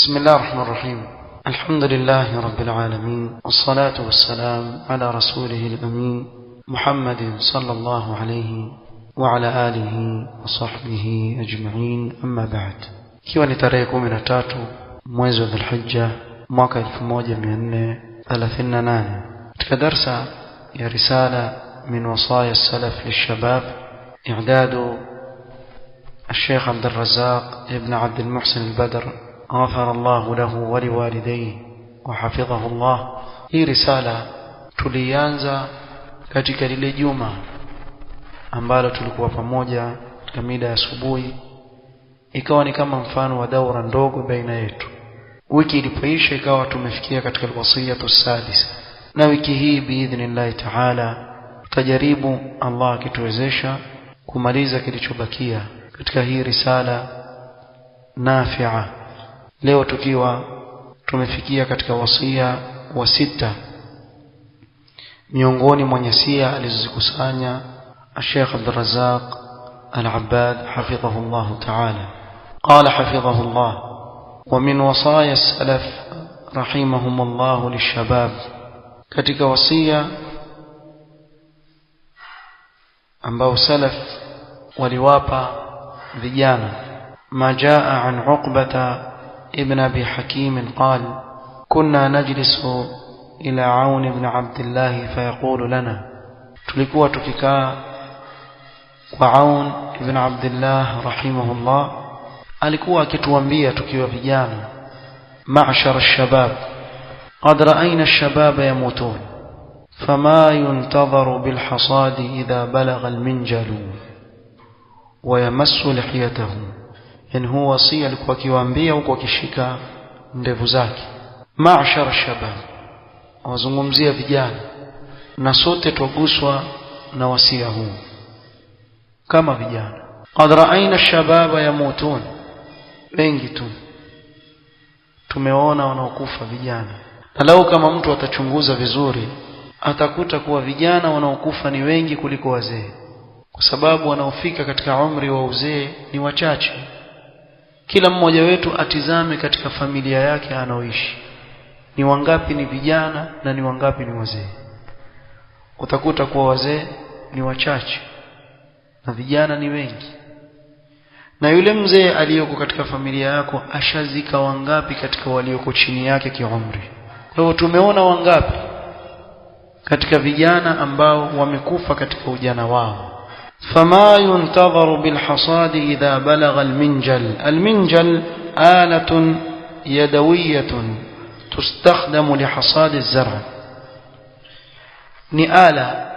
بسم الله الرحمن الرحيم. الحمد لله رب العالمين، والصلاة والسلام على رسوله الأمين محمد صلى الله عليه وعلى آله وصحبه أجمعين، أما بعد. ikiwa ni tarehe 13 mwezi wa Dhulhijja mwaka 1438 katika darsa ya risala min wasaya salaf lishabab i'dadu الشيخ عبد الرزاق ابن عبد المحسن البدر غفر الله له ولوالديه وحفظه الله. hii risala tulianza katika lile juma ambalo tulikuwa pamoja katika mida ya asubuhi, ikawa ni kama mfano wa daura ndogo baina yetu. Wiki ilipoisha ikawa tumefikia katika alwasiyatu sadisa, na wiki hii biidhnillah taala tutajaribu, Allah akituwezesha, kumaliza kilichobakia katika hii risala nafi'a. Leo tukiwa tumefikia katika wasia wa 6 miongoni mwa nyasia alizozikusanya Sheikh Abdul Razzaq Al-Abbad حفظه الله تعالى. قال حفظه الله: ومن وصايا السلف رحمهم الله للشباب. katika wasia ambao salaf waliwapa vijana, ما جاء عن عقبة ابن أبي حكيم قال: كنا نجلس إلى عون بن عبد الله فيقول لنا، tulikuwa tukikaa kwa Aun ibn Abdullah rahimahullah, alikuwa akituambia tukiwa vijana: معشر الشباب قد رأينا الشباب يموتون فما ينتظر بالحصاد إذا بلغ المنجل ويمس لحيته. yani huwa wasia alikuwa akiwaambia huko akishika ndevu zake. معشر الشباب, wazungumzia vijana, na sote tuguswa na wasia huu kama vijana. قد رأينا الشباب يموتون, wengi tu tumeona wanaokufa vijana. Na lau kama mtu atachunguza vizuri atakuta kuwa vijana wanaokufa ni wengi kuliko wazee, kwa sababu wanaofika katika umri wa uzee ni wachache. Kila mmoja wetu atizame katika familia yake anaoishi, ni wangapi ni vijana na ni wangapi ni wazee. Utakuta kuwa wazee ni wachache na vijana ni wengi. Na yule mzee aliyoko katika familia yako ashazika wangapi katika walioko chini yake kiumri? Kwa hivyo tumeona wangapi katika vijana ambao wamekufa katika ujana wao. فما ينتظر بالحصاد إذا بلغ المنجل. المنجل آلة يدوية تستخدم لحصاد الزرع, ni ala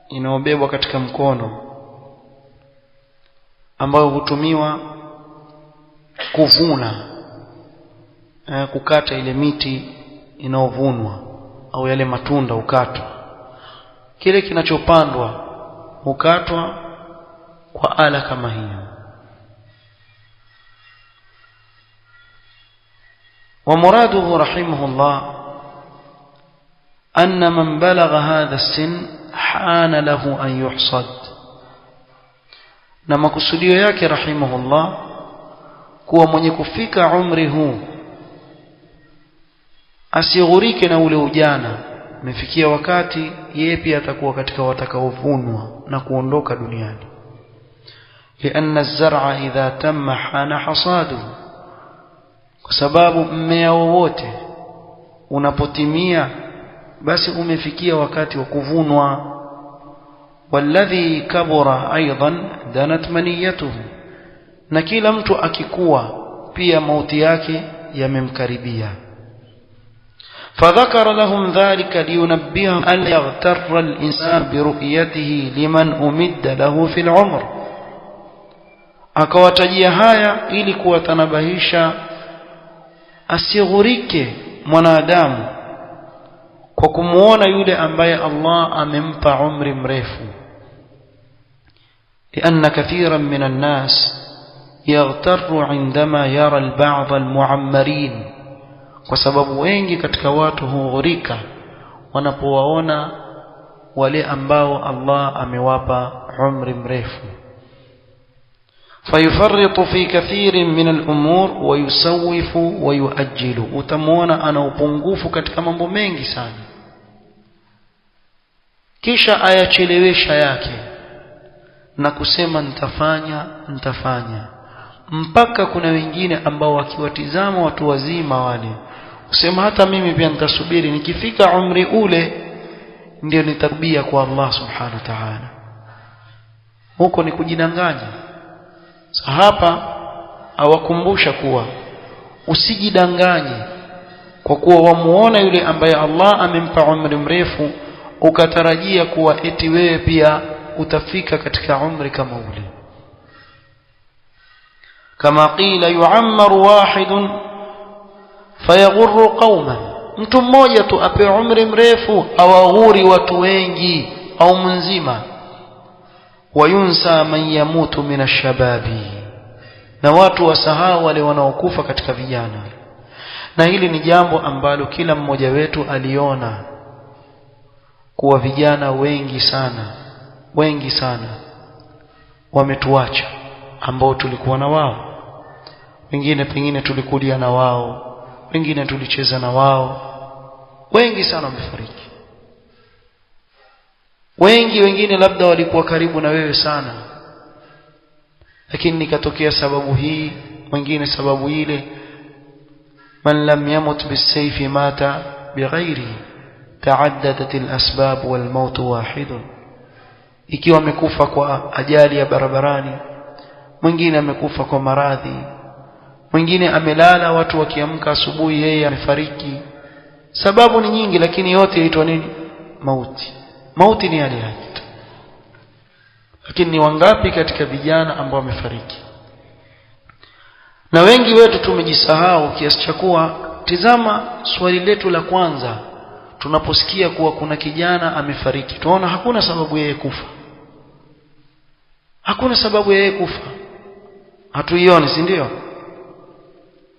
inayobebwa katika mkono ambayo hutumiwa kuvuna, kukata ile miti inayovunwa au yale matunda ukatwa. Kile kinachopandwa hukatwa kwa ala kama hiyo. ومراده رحمه الله أن من بلغ هذا السن حان له أن يحصد. na makusudio yake rahimahullah kuwa mwenye kufika umri huu asighurike na ule ujana. Amefikia wakati yeye pia atakuwa katika watakaovunwa na kuondoka duniani. لأن الزرع إذا تم حان حصاده, kwa sababu mmea wowote unapotimia basi umefikia wakati wa kuvunwa. والذي كبر أيضا دنت منيته, na kila mtu akikua pia mauti yake yamemkaribia. فذكر لهم ذلك لينبههم أن يغتر الإنسان برؤيته لمن أمد له في العمر. akawatajia haya ili kuwatanabahisha asighurike mwanadamu kwa kumuona yule ambaye Allah amempa umri mrefu. لأن كثيرا من الناس يغتر عندما يرى البعض المعمرين, kwa sababu wengi katika watu hughurika wanapowaona wale ambao Allah amewapa umri mrefu. فيفرط في كثير من الأمور ويسوف ويؤجل. utamwona ana upungufu katika mambo mengi sana, kisha ayachelewesha yake na kusema nitafanya, mpaka kuna wengine ambao wakiwatizama watu wazima wale usema hata mimi pia nitasubiri, nikifika umri ule ndio nitabia kwa Allah subhanahu wa ta'ala. Huko ni kujidanganya. Hapa awakumbusha kuwa usijidanganye kwa kuwa wamuona yule ambaye Allah amempa umri mrefu ukatarajia kuwa eti wewe pia utafika katika umri kama ule. Kama qila yu'ammaru wahidun fayaghurru qauman, mtu mmoja tu apewe umri mrefu awaghuri watu wengi au mzima. Wayunsa man yamutu min ash-shababi, na watu wasahau wale wanaokufa katika vijana. Na hili ni jambo ambalo kila mmoja wetu aliona kuwa vijana wengi sana wametuacha, ambao tulikuwa na wao, wengine pengine tulikulia na wao, wengine tulicheza na wao, wengi sana wamefariki. Wengine labda walikuwa karibu na wewe sana, lakini nikatokea sababu hii, wengine sababu ile. Man lam yamut bisayfi mata bighairi, taaddadat alasbab walmaut wahid. Ikiwa amekufa kwa ajali ya barabarani, mwingine amekufa kwa maradhi, mwingine amelala, watu wakiamka asubuhi yeye amefariki. Sababu ni nyingi, lakini yote yaitwa nini? Mauti. Mauti ni hali yake. Lakini ni wangapi katika vijana ambao wamefariki? Na wengi wetu tumejisahau kiasi cha kuwa, tizama swali letu la kwanza tunaposikia kuwa kuna kijana amefariki, tunaona hakuna sababu yeye kufa. Hakuna sababu yeye kufa. Hatuioni, si ndio?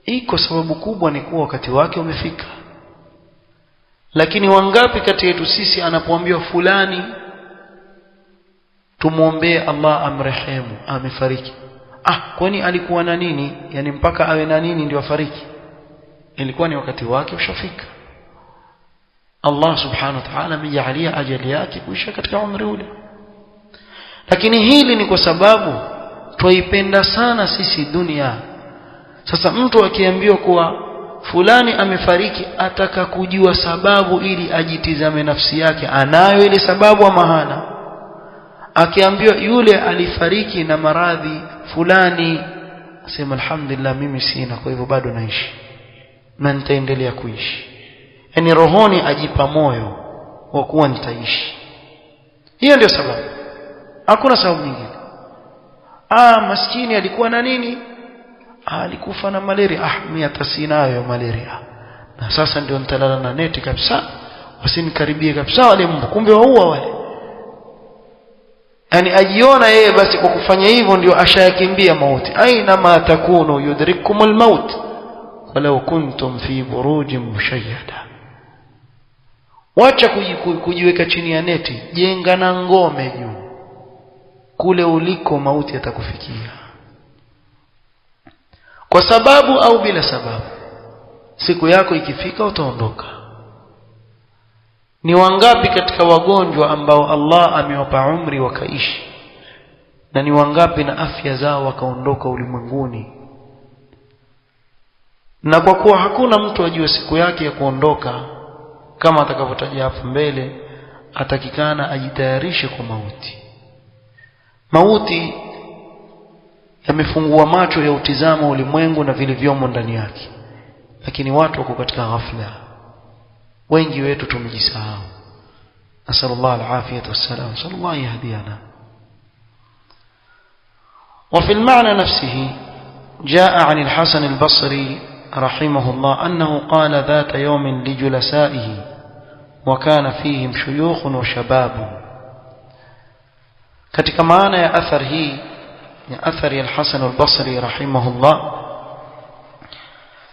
Iko sababu kubwa, ni kuwa wakati wake umefika. Lakini wangapi kati yetu sisi anapoambiwa fulani tumuombee Allah amrehemu, amefariki, kwani alikuwa na nini? Yani mpaka awe na nini ndio afariki? Ilikuwa ni wakati wake ushafika. Allah subhanahu wa ta'ala amejalia ajali yake kuisha katika umri ule. Lakini hili ni kwa sababu twaipenda sana sisi dunia. Sasa mtu akiambiwa kuwa fulani amefariki, ataka kujua sababu ili ajitizame nafsi yake, anayo ile sababu ama hana? Akiambiwa yule alifariki na maradhi fulani, asema alhamdulillah, mimi sina, kwa hivyo bado naishi na nitaendelea kuishi. Yani rohoni ajipa moyo wa kuwa nitaishi. Hiyo ndio sababu, hakuna sababu nyingine. Maskini alikuwa na nini? Alikufa na malaria. Mimi hata sinayo malaria, na sasa ndio nitalala na neti kabisa, wasinikaribie kabisa wale mbu, kumbe waua wale. Yani ajiona yeye basi kwa kufanya hivyo ndio ashayakimbia mauti. Aina ma takunu yudrikumul maut walau kuntum fi burujin mushayyada. Wacha kujiweka chini ya neti, jenga na ngome juu, kule uliko mauti atakufikia, kwa sababu au bila sababu. Siku yako ikifika utaondoka. Ni wangapi katika wagonjwa ambao Allah amewapa umri wakaishi, na ni wangapi na afya zao wakaondoka ulimwenguni? Na kwa kuwa hakuna mtu ajue siku yake ya kuondoka, kama atakavyotaja hapo mbele, atakikana ajitayarishe kwa mauti. Mauti yamefungua macho ya utizama ulimwengu na vilivyomo ndani yake, lakini watu wako katika ghafla. Wengi wetu tumejisahau. Nasallallahu alafiyata wassalam, sallallahu yahdiyana. وفي المعنى نفسه جاء عن الحسن البصري رحمه الله أنه قال ذات يوم لجلسائه وكان فيهم شيوخ وشباب. katika maana ya athar hii, ya athari al-Hasan al-Basri rahimahullah,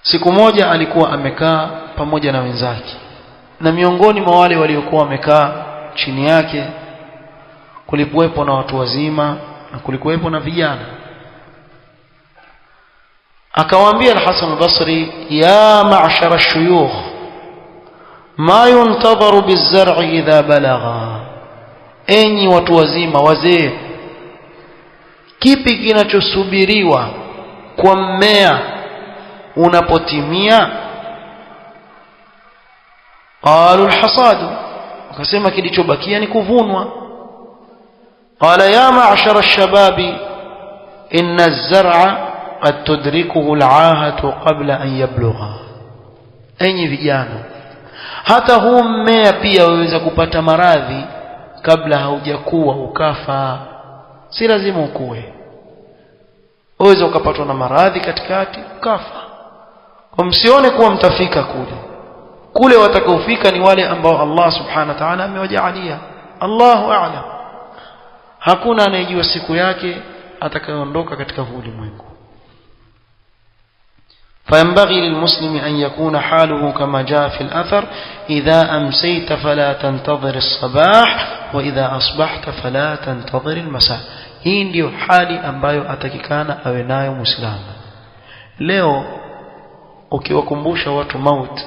siku moja alikuwa amekaa pamoja na wenzake, na miongoni mwa wale waliokuwa wamekaa chini yake kulikuwepo na watu wazima na kulikuwepo na vijana. akawaambia al-Hasan al-Basri ya ma'shara ash-shuyukh ma yuntadharu biz-zar'i idha balagha, enyi watu wazima wazee, kipi kinachosubiriwa kwa mmea unapotimia? qalu al-hasad, akasema kilichobakia ni kuvunwa. qala ya ma'shara ash-shababi inna az-zar'a qad tudrikuhu al-'ahatu qabla an yablugha, enyi vijana, hata huu mmea pia waweza kupata maradhi kabla haujakuwa ukafa. Si lazima ukue, waweza ukapatwa na maradhi katikati ukafa. Kwa msione kuwa mtafika kule watakaofika ni wale ambao Allah subhanahu wa ta'ala amewajaalia. Allahu a'lam, hakuna anayejua siku yake atakayoondoka katika huu ulimwengu. فينبغي للمسلم أن يكون حاله كما جاء في الأثر إذا أمسيت فلا تنتظر الصباح وإذا أصبحت فلا تنتظر المساء. hii ndio hali ambayo atakikana awe nayo Muislamu. Leo ukiwakumbusha watu mauti,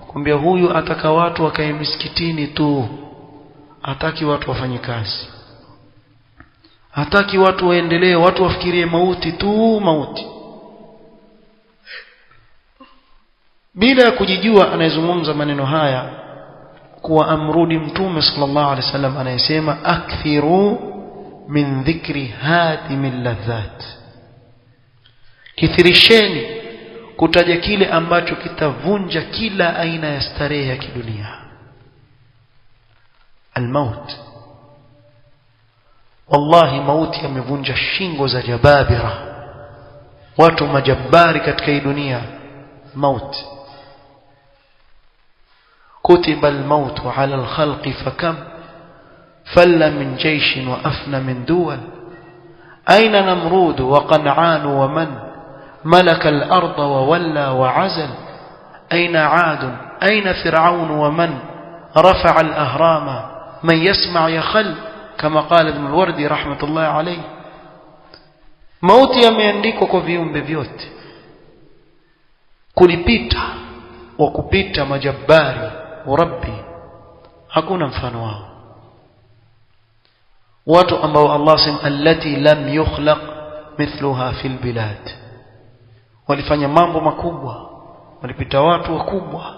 kumbia huyu ataka watu wakae misikitini tu, hataki watu wafanye kazi, hataki watu waendelee, watu wafikirie mauti tu, mauti. Bila ya kujijua anayezungumza maneno haya kuwa amrudi Mtume sallallahu alaihi wasallam anayesema akthiru min dhikri hadimil ladhat, kithirisheni kutaja kile ambacho kitavunja kila aina ya starehe ya kidunia. Almaut, wallahi mauti yamevunja shingo za jababira, watu majabari katika hii dunia. Mauti, كتب الموت على الخلق فكم فل من جيش وأفنى من دول، أين نمرود وقنعان ومن ملك الأرض وولى وعزل، أين عاد أين فرعون ومن رفع الأهرام من يسمع يخل، كما قال ابن الوردي رحمة الله عليه. mauti yameandikwa kwa viumbe vyote, kulipita wa kupita majabari Rabbi, hakuna mfano wao. Watu ambao Allah sema allati lam yukhlaq mithluha fil bilad, walifanya mambo makubwa, walipita watu wakubwa,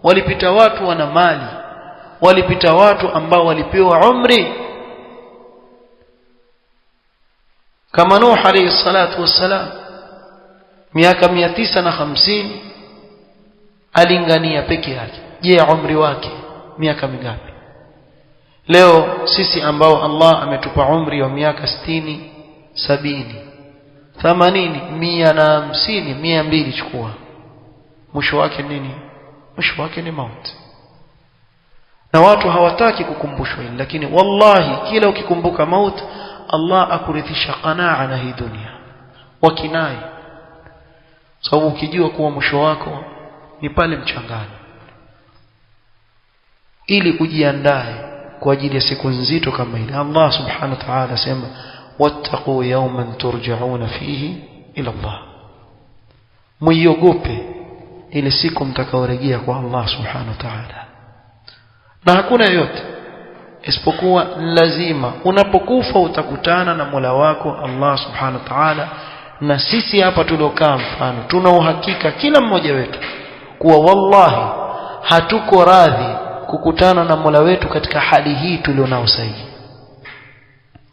walipita watu wana mali, walipita watu ambao walipewa umri kama Nuh alayhi salatu wassalam, miaka 950 alingania peke yake. Je, umri wake miaka mingapi? Leo sisi ambao Allah ametupa umri wa miaka 60, 70, 80, 150, 200, chukua, mwisho wake nini? Mwisho wake ni mauti. Na watu hawataki kukumbushwa hili, lakini wallahi kila ukikumbuka mauti Allah akurithisha qanaa na hii dunia wakinai, sababu ukijua kuwa mwisho wako ni pale mchangani, ili kujiandae kwa ajili ya siku nzito kama ile. Allah subhanahu wa ta'ala asema wattaqu yawman turja'una fihi ila Allah, muiogope ile siku mtakaorejea kwa Allah subhanahu wa ta'ala. Na hakuna yote isipokuwa lazima unapokufa utakutana na Mola wako Allah subhanahu wa ta'ala. Na sisi hapa tuliokaa mfano tuna uhakika kila mmoja wetu kuwa wallahi hatuko radhi kukutana na Mola wetu katika hali hii tulionao sasa.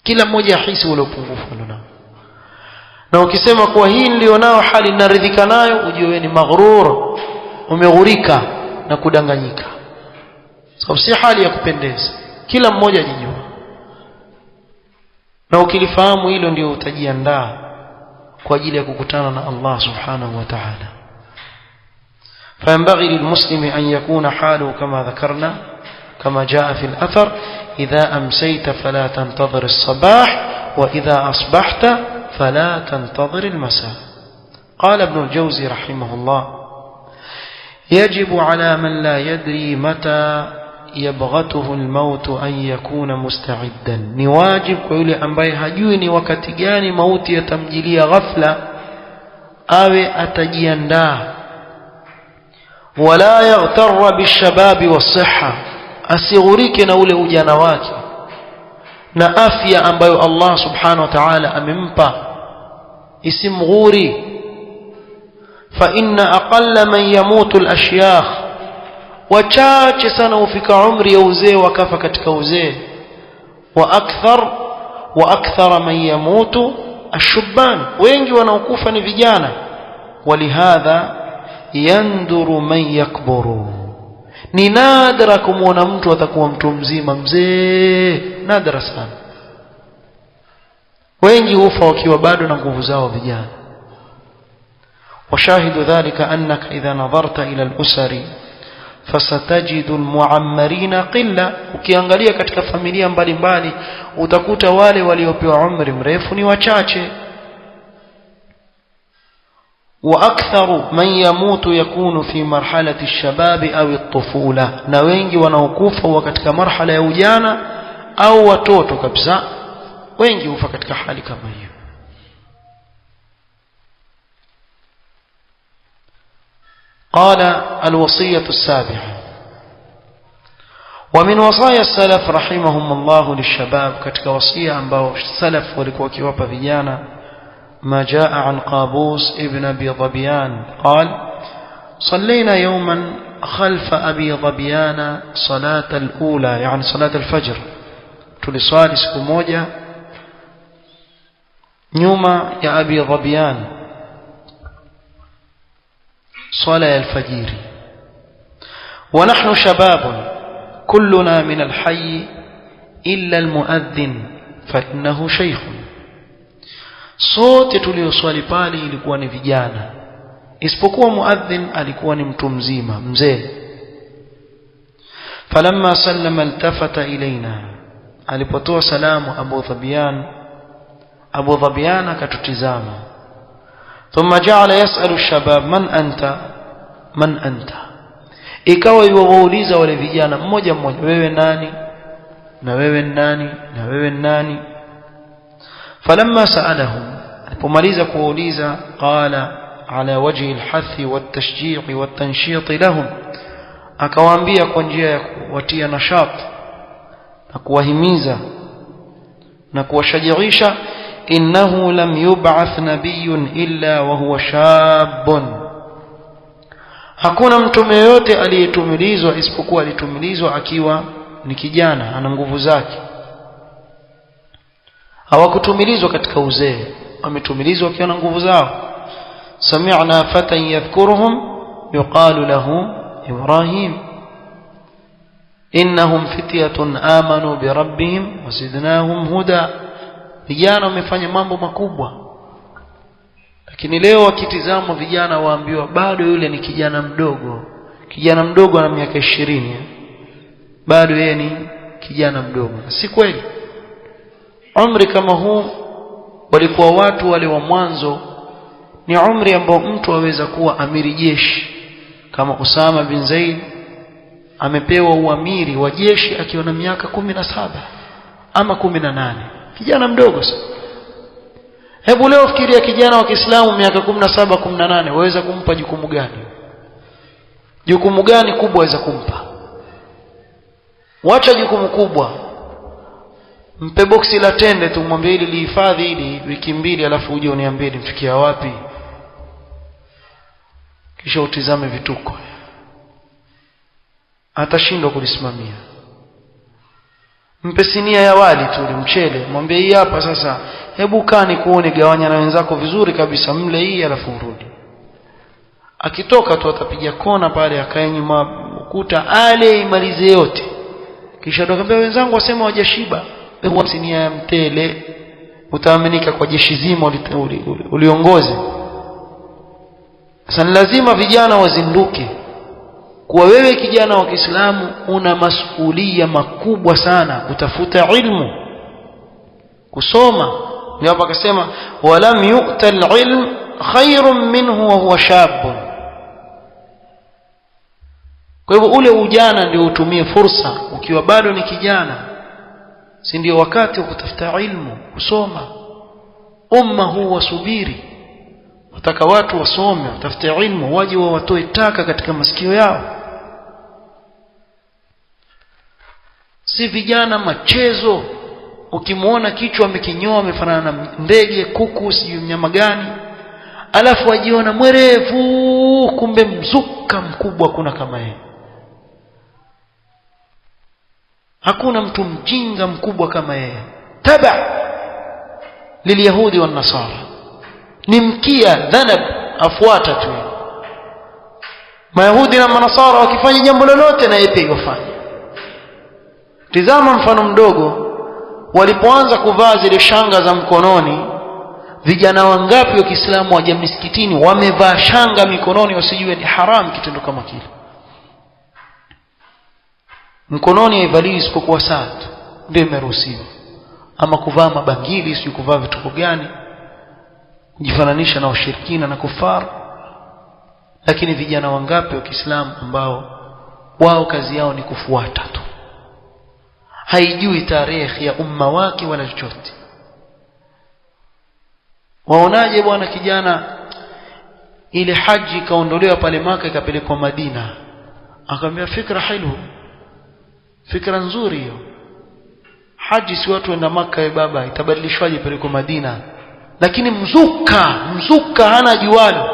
Kila mmoja ahisi ule upungufu alionao, na ukisema kuwa hii nilionao hali naridhika nayo, ujue wewe ni maghrur, umeghurika na kudanganyika, sababu si hali ya kupendeza. Kila mmoja ajijua, na ukilifahamu hilo ndio utajiandaa kwa ajili ya kukutana na Allah subhanahu wa ta'ala. فينبغي للمسلم أن يكون حاله كما ذكرنا كما جاء في الأثر إذا أمسيت فلا تنتظر الصباح وإذا أصبحت فلا تنتظر المساء. قال ابن الجوزي رحمه الله يجب على من لا يدري متى يبغته الموت أن يكون مستعدا. ni wajib kwa yule ambaye hajui ni wakati gani mauti yatamjilia ghafla, awe atajiandaa. Wala yaghtarra bishababi wasihha, asighurike na ule ujana wake na afya ambayo Allah subhanahu wa ta'ala amempa, isimghuri. Fa inna aqalla man yamutu al-ashyakh, wachache sana ufika umri ya uzee wakafa katika uzee. Wa akthara man yamutu ash-shubban, wengi wanaokufa ni vijana. Walihadha yanduru man yakburu, ni nadra kumuona mtu atakuwa mtu mzima mzee, nadra sana. Wengi hufa wakiwa bado na nguvu zao vijana. وشاهد ذلك أنك إذا نظرت إلى الأسر فستجد المعمرين قلة. ukiangalia katika familia mbalimbali utakuta wale waliopewa umri mrefu ni wachache. وأكثر من يموت يكون في مرحلة الشباب أو الطفولة, na wengi wanaokufa wa katika marhala ya ujana au watoto kabisa, wengi hufa katika hali kama hiyo. قال الوصية السابعة: ومن وصايا السلف رحمهم الله للشباب, katika wasia ambao salaf walikuwa wakiwapa vijana, ما جاء عن قابوس ابن أبي ظبيان قال: صلينا يوما خلف أبي ظبيان صلاة الأولى, يعني صلاة الفجر. tuliswali siku moja nyuma ya Abi Dhabian صلاة الفجر. ونحن شباب كلنا من الحي إلا المؤذن فإنه شيخ. sote tulioswali pale ilikuwa ni vijana, isipokuwa muadhin alikuwa ni mtu mzima mzee. falamma sallama iltafata ilaina, alipotoa salamu Abu Dhabian akatutizama. thumma ja'ala yas'alu ash-shabab man anta, ikawa yuwauliza wale vijana mmoja mmoja, wewe nani na wewe nani na wewe nani. فلما سألهم, alipomaliza kuwauliza, qala ala wajhi alhathi watashjii watanshit lahum, akawaambia kwa njia ya kuwatia nashat na kuwahimiza na kuwashajiisha, innahu lam yub'ath nabiyyun illa wa huwa shabun, hakuna mtume yote aliyetumilizwa isipokuwa alitumilizwa akiwa ni kijana, ana nguvu zake. hawakutumilizwa katika uzee, wametumilizwa wakiwa na nguvu zao. sami'na fatan yadhkuruhum yuqalu lahu Ibrahim innahum fityatun amanu bi rabbihim wazidnahum huda. Vijana wamefanya mambo makubwa, lakini leo wakitizama vijana waambiwa bado yule ni kijana mdogo. Kijana mdogo ana miaka 20, bado yeye ni kijana mdogo. Si kweli. Umri kama huu walikuwa watu wale wa mwanzo ni umri ambao mtu aweza kuwa amiri jeshi, kama Usama bin Zaid amepewa uamiri wa jeshi akiwa na miaka 17 ama 18, kijana mdogo sana. Hebu leo fikiria kijana wa Kiislamu miaka 17 18, waweza kumpa jukumu gani? Jukumu gani kubwa waweza kumpa? Wacha jukumu kubwa, mpe boksi la tende tu, mwambie hili lihifadhi hili wiki 2, alafu uje uniambie nifikia wapi, kisha utizame vituko. Atashindwa kulisimamia. Mpe sinia ya wali tu, mchele, mwambie hii hapa sasa, hebu kani kuone, gawanya na wenzako vizuri kabisa, mle hii alafu urudi. Akitoka tu atapiga kona pale, akae nyuma ukuta, ale imalize yote, kisha akamwambia wenzangu wasema hawajashiba, hebu sinia ya mtele, utaaminika kwa jeshi zima uliongoze. Sasa lazima vijana wazinduke kuwa wewe kijana wa Kiislamu una masuhulia makubwa sana, kutafuta ilmu, kusoma. Ndio hapa akasema walam yu'ta al-ilm khairun minhu wa huwa shab. Kwa hivyo ule ujana ndio utumie fursa ukiwa bado ni kijana, si ndio wakati wa kutafuta ilmu, kusoma. Umma huu wasubiri, wataka watu wasome, watafute ilmu, waje watoe taka katika masikio yao. Si vijana machezo, ukimuona kichwa amekinyoa amefanana na ndege, kuku, sijui mnyama gani, alafu wajiona mwerevu, kumbe mzuka mkubwa kuna kama yeye. Hakuna mtu mjinga mkubwa kama yeye. Taba liliyahudi wa nasara, ni mkia dhanab, afuata tu. Mayahudi na manasara wakifanya jambo lolote na yeye pia yafanya. Tizama mfano mdogo, walipoanza kuvaa zile shanga za mkononi, vijana wangapi wa Kiislamu waje misikitini wamevaa shanga mikononi wasijue ni haram kitendo kama kile. Mkononi haivaliwi isipokuwa saa tu ndio imeruhusiwa, ama kuvaa mabangili, sio kuvaa vitu gani kujifananisha na ushirikina na kufar. Lakini vijana wangapi wa Kiislamu ambao wao kazi yao ni kufuata tu, haijui tarehe ya umma wake wala chochote. Waonaje bwana kijana ile haji kaondolewa pale Maka ikapelekwa Madina, akamwambia fikra hilu, fikra nzuri hiyo. Haji si watu wenda Maka baba, itabadilishwaje pelekwa Madina? Lakini mzuka hana juwalo.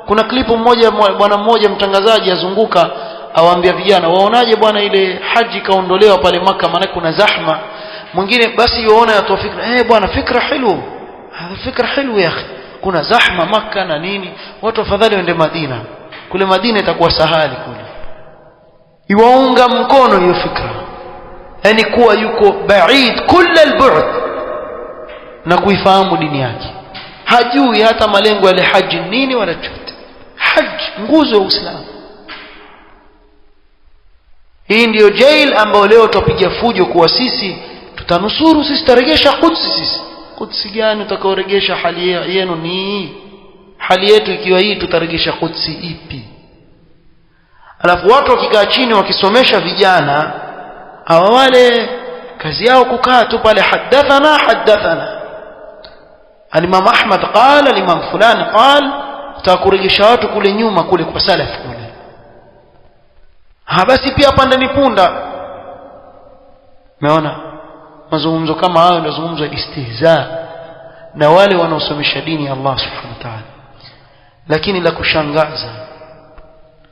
Kuna klipu mmoja, bwana mmoja mtangazaji azunguka awaambia vijana, waonaje bwana ile haji kaondolewa pale Maka maana kuna zahma. Mwingine basi yuona yatoa fikra, bwana fikra hilu, fikra hilu ya akhi, kuna zahma Maka na nini, watu afadhali waende Madina, kule Madina itakuwa sahali kule. Iwaunga mkono hiyo fikra, yani kuwa yuko baid kulla albu'd na kuifahamu dini yake, hajui hata malengo ya haji nini wala chochote. Haji nguzo ya Uislamu. Hii ndiyo jail ambao leo tupiga fujo kuwa sisi tutanusuru, sisi taregesha Quds. Sisi Quds gani utakaoregesha? Hali yenu ni hali yetu ikiwa hii, tutaregesha Quds ipi? Alafu watu wakikaa chini wakisomesha vijana hawa, wale kazi yao kukaa tu pale, hadathana al-Imam Ahmad qala, al-Imam fulani qala, utakuregesha watu kule nyuma kule kwa salaf kule. Basi pia panda ni punda. Umeona mazungumzo kama hayo ndio mazungumzo ya istihza na wale wanaosomesha dini ya Allah subhanahu wa ta'ala. Lakini la kushangaza,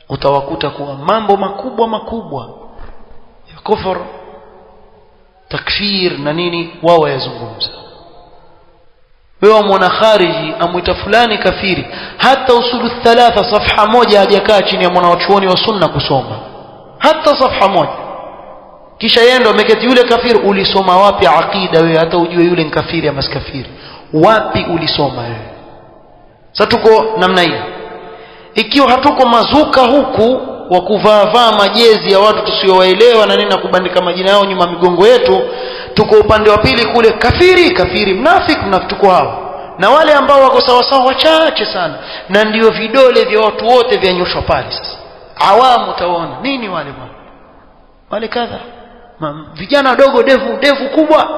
utawakuta kuwa mambo makubwa ya kufur, takfir na nini wao yazungumza. Wewe mwana khariji amuita fulani kafiri, hata usulu thalatha safha moja hajakaa chini ya mwanachuoni wa sunna kusoma, hata safha moja. Kisha yeye ndo ameketi yule kafiri, ulisoma wapi aqida wewe hata ujue yule ni kafiri ama si kafiri? Wapi ulisoma wewe? Sasa tuko namna hii. Ikiwa hatuko mazuka huku wa kuvaa majezi ya watu tusiowaelewa na nini na kubandika majina yao nyuma migongo yetu, tuko upande wa pili kule, kafiri mnafiki tuko hao. Na wale ambao wako sawa sawa wachache sana, na ndio vidole vya watu wote vyanyoshwa pale. Sasa awamu utaona nini wale bwana, wale kadha vijana wadogo, devu kubwa,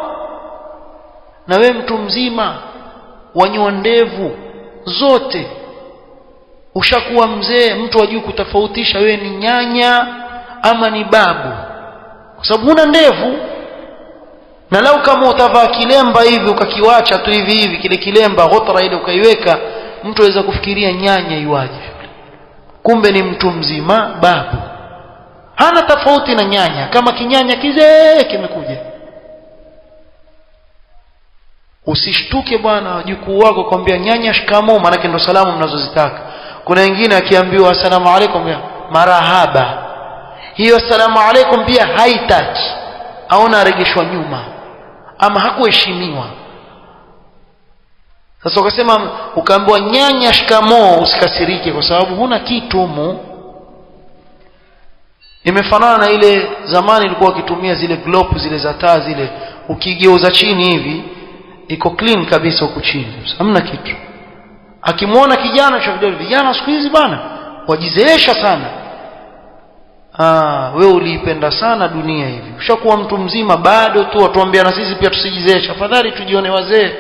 na we mtu mzima wanyoa ndevu zote, ushakuwa mzee, mtu wajui kutofautisha wewe ni nyanya ama ni babu, kwa sababu huna ndevu. Na lau kama utavaa kilemba hivi ukakiwacha tu hivi kile kilemba ghotra ile ukaiweka, mtu aweza kufikiria nyanya iwaje, kumbe ni mtu mzima, babu, hana tofauti na nyanya, kama kinyanya kizee kimekuja. Usishtuke bwana wajukuu wako kwambia nyanya shikamoo, maana ndio salamu mnazozitaka. Kuna wengine akiambiwa asalamu alaykum ya marahaba, hiyo asalamu alaykum pia haitaki, aona aregeshwa nyuma ama hakuheshimiwa. Sasa ukasema ukaambiwa nyanya shikamoo, usikasirike kwa sababu huna kitu humu. Imefanana na ile zamani ilikuwa wakitumia zile globe zile za taa zile, ukigeuza chini hivi iko clean kabisa huko chini, hamna kitu. Akimwona kijana shafidoli, vijana siku hizi bana wajizeesha sana. Wewe uliipenda sana dunia hivi, ushakuwa mtu mzima bado tu watuambia na sisi pia tusijizeesha, afadhali tujione wazee,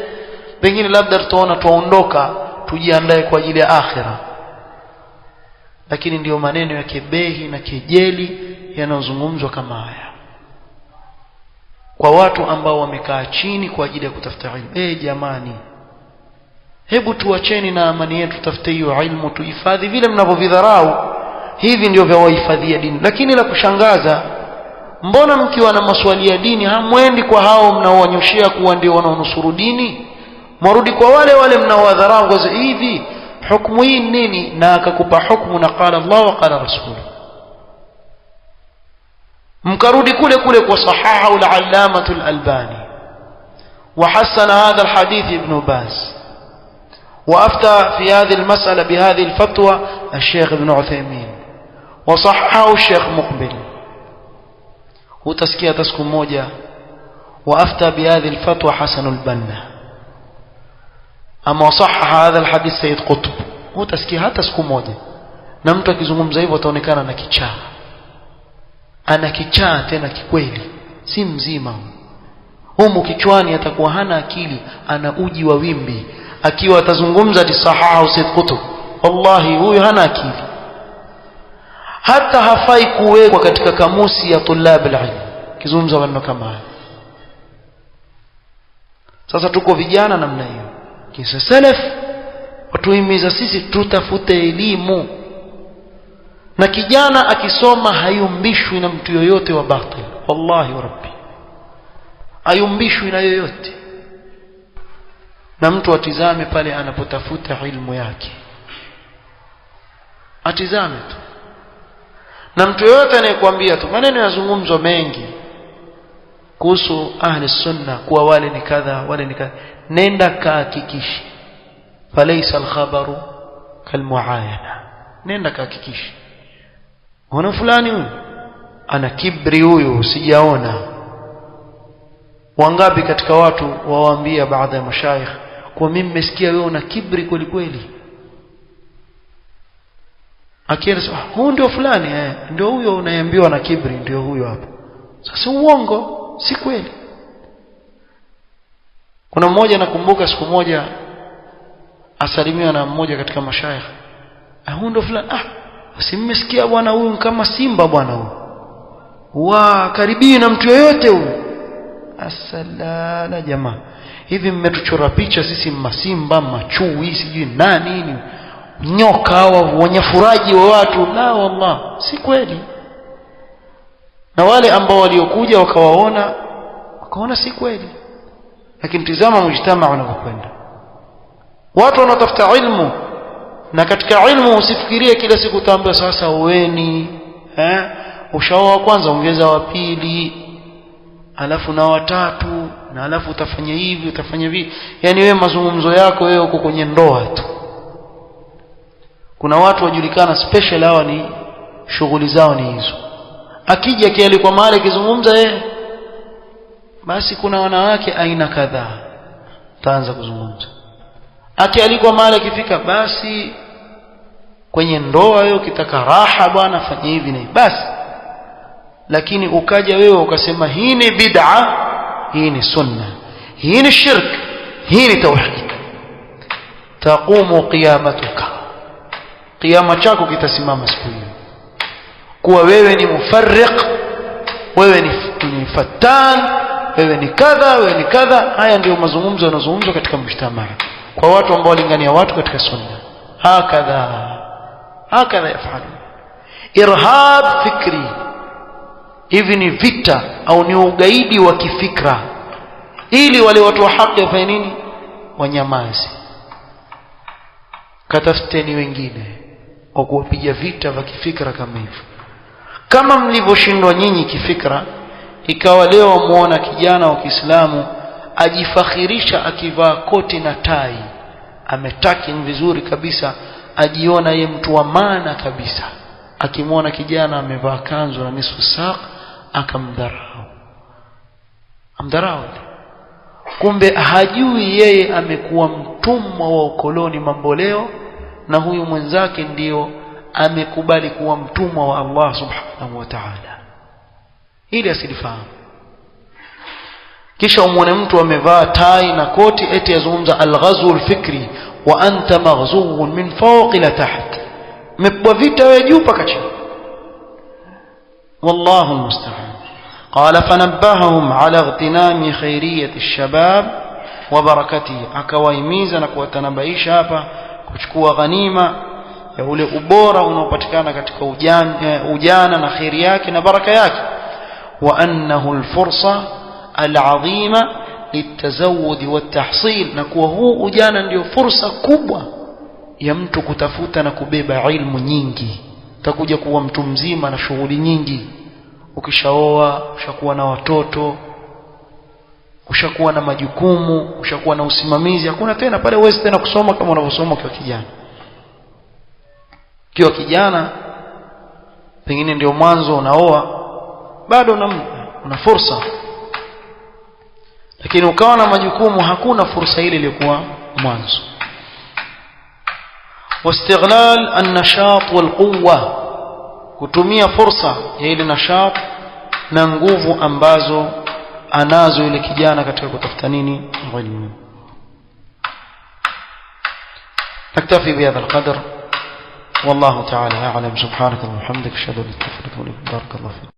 pengine labda tutaona tuondoka tujiandae kwa ajili ya akhira. Lakini ndiyo maneno ya kebehi na kejeli yanayozungumzwa kama haya kwa watu ambao wamekaa chini kwa ajili ya kutafuta ilmu. Jamani, hebu tuacheni na amani yetu, tutafute hiyo ilmu, tuhifadhi vile mnavyovidharau. Hivi ndio vya wahifadhia dini. Lakini la kushangaza, mbona mkiwa na maswali ya dini hamwendi kwa hao mnaowanyoshea kuwa ndio wanaonusuru dini? Mwarudi kwa wale wale mnaowadharau kwa hivi hukumu hii nini, na akakupa hukumu na qala Allah wa qala Rasul. Mkarudi kule kule kwa sahaha al-allamah al-albani wa hasana hadha al-hadith ibn Baz wa afta fi hadhihi al-mas'ala bi hadhihi al-fatwa al-Sheikh Ibn Uthaymeen wa sahahahu al-Sheikh Muqbil. Utasikia siku moja wa afta bi hadhihi al-fatwa Hasan al-Banna, ama sahaha hadha al-hadith Sayyid Qutb. Utasikia hata siku moja, na mtu akizungumza hivyo ataonekana na kichaa. Ana kichaa tena kikweli, si mzima humu kichwani, atakuwa hana akili, ana uji wa wimbi. Akiwa atazungumza di sahaha Sayyid Qutb, wallahi huyu hana akili, hata hafai kuwekwa katika kamusi ya tulab al-ilm kizungumza maneno kama haya. Sasa tuko vijana namna hiyo, kisa salaf watuhimiza sisi tutafute elimu, na kijana akisoma hayumbishwi na mtu yoyote wa batil. Wallahi wa rabbi, hayumbishwi na yoyote. Na mtu atizame pale anapotafuta ilmu yake, atizame tu. Na mtu yoyote anayekwambia tu maneno yazungumzwa mengi kuhusu ahli sunna kuwa wale ni kadha wale ni kadha, nenda kahakikisha. Falaysa al-khabaru kalmuayana, nenda kahakikisha. Ona fulani huyu ana kibri, huyu sijaona. Wangapi katika watu wawaambia baadhi ya mashaikh kwa mimi nimesikia wewe una kibri kweli kweli, akieleza huyu ndio fulani, ndio huyo unayeambiwa na kibri, ndio huyo hapo. Sasa uongo, si kweli. Kuna mmoja nakumbuka siku moja asalimiwa na mmoja katika mashaikh, huyu ndio fulani. Basi mmesikia bwana, huyu kama simba bwana, huyu wa karibii na mtu yoyote huyu. Asalala jamaa, hivi mmetuchora picha sisi masimba, machui, sijui nani, nyoka au wanyafuraji wa watu? La wallah, si kweli. Na wale ambao waliokuja wakaona si kweli. Lakini tizama mujtamaa unapokwenda, watu wanatafuta ilmu, na katika ilmu usifikirie kila siku utaambiwa sasa uweni ushaoa kwanza ongeza wa pili, alafu na watatu, na alafu utafanya hivi utafanya hivi. Yani wewe mazungumzo yako wewe uko kwenye ndoa tu. Kuna watu wajulikana special, hawa ni shughuli zao ni hizo. Akija kiali kwa mahali kizungumza basi kuna wanawake aina kadhaa taanza kuzungumza. Akialikwa mahali akifika, basi kwenye ndoa wewe ukitaka raha bwana fanya hivi na hivi basi. Lakini ukaja wewe ukasema hii ni bid'a, hii ni sunna, hii ni shirk, hii ni tauhid, taqumu qiyamatuka, qiyama chako kitasimama siku hiyo, kuwa wewe ni mufarriq, wewe ni fatan, wewe ni kadha, wewe ni kadha. Haya ndio mazungumzo yanazungumzwa katika mjtamaa kwa watu ambao walingania watu katika sunna. Hakadha yafalu irhab fikri. Hivi ni vita au ni ugaidi wa kifikra, ili wale watu wa haki wafanye nini? Wanyamazi. Katafuteni wengine wa kuwapiga vita vya kifikra kama hivyo. Kama mlivyoshindwa nyinyi kifikra, ikawa leo muona kijana wa Kiislamu ajifakhirisha akivaa koti na tai, ametaki vizuri kabisa, ajiona yeye mtu wa maana kabisa. Akimwona kijana amevaa kanzu na nusu saq amdharau. Kumbe hajui yeye amekuwa mtumwa wa ukoloni mamboleo, na huyu mwenzake ndio amekubali kuwa mtumwa wa Allah subhanahu wa ta'ala, ili asilifahamu. Kisha umwone mtu amevaa tai na koti eti yazungumza al-ghazw al-fikri, wa anta maghzuun min fawq ila taht, umepigwa vita wewe juu mpaka chini. wallahu almusta'an. qala fanabbahahum ala ightinami khairiyati ash-shabab wa barakatihi, akawaimiza na kuwatanabaisha hapa kuchukua ghanima ya ule ubora unaopatikana katika ujana na khairi yake na baraka yake. wa annahu alfursa alazima litazawud watahsil, na kuwa huu ujana ndio fursa kubwa ya mtu kutafuta na kubeba ilmu nyingi. utakuja kuwa mtu mzima na shughuli nyingi, ukishaoa, ushakuwa na watoto, ushakuwa na majukumu, ushakuwa na usimamizi, hakuna tena pale uwezi tena kusoma kama unavyosoma ukiwa kijana. Ukiwa kijana pengine ndio mwanzo unaoa, bado una fursa, lakini ukawa na majukumu, hakuna fursa ile iliyokuwa mwanzo. واستغلال النشاط والقوة, kutumia fursa ya ile nashat na nguvu ambazo anazo yule kijana katika kutafuta nini ilmu. نكتفي بهذا القدر والله تعالى أعلم. سبحانك اللهم وبحمدك أشهد أن لا إله إلا أنت أستغفرك وأتوب إليك. بارك الله فيك.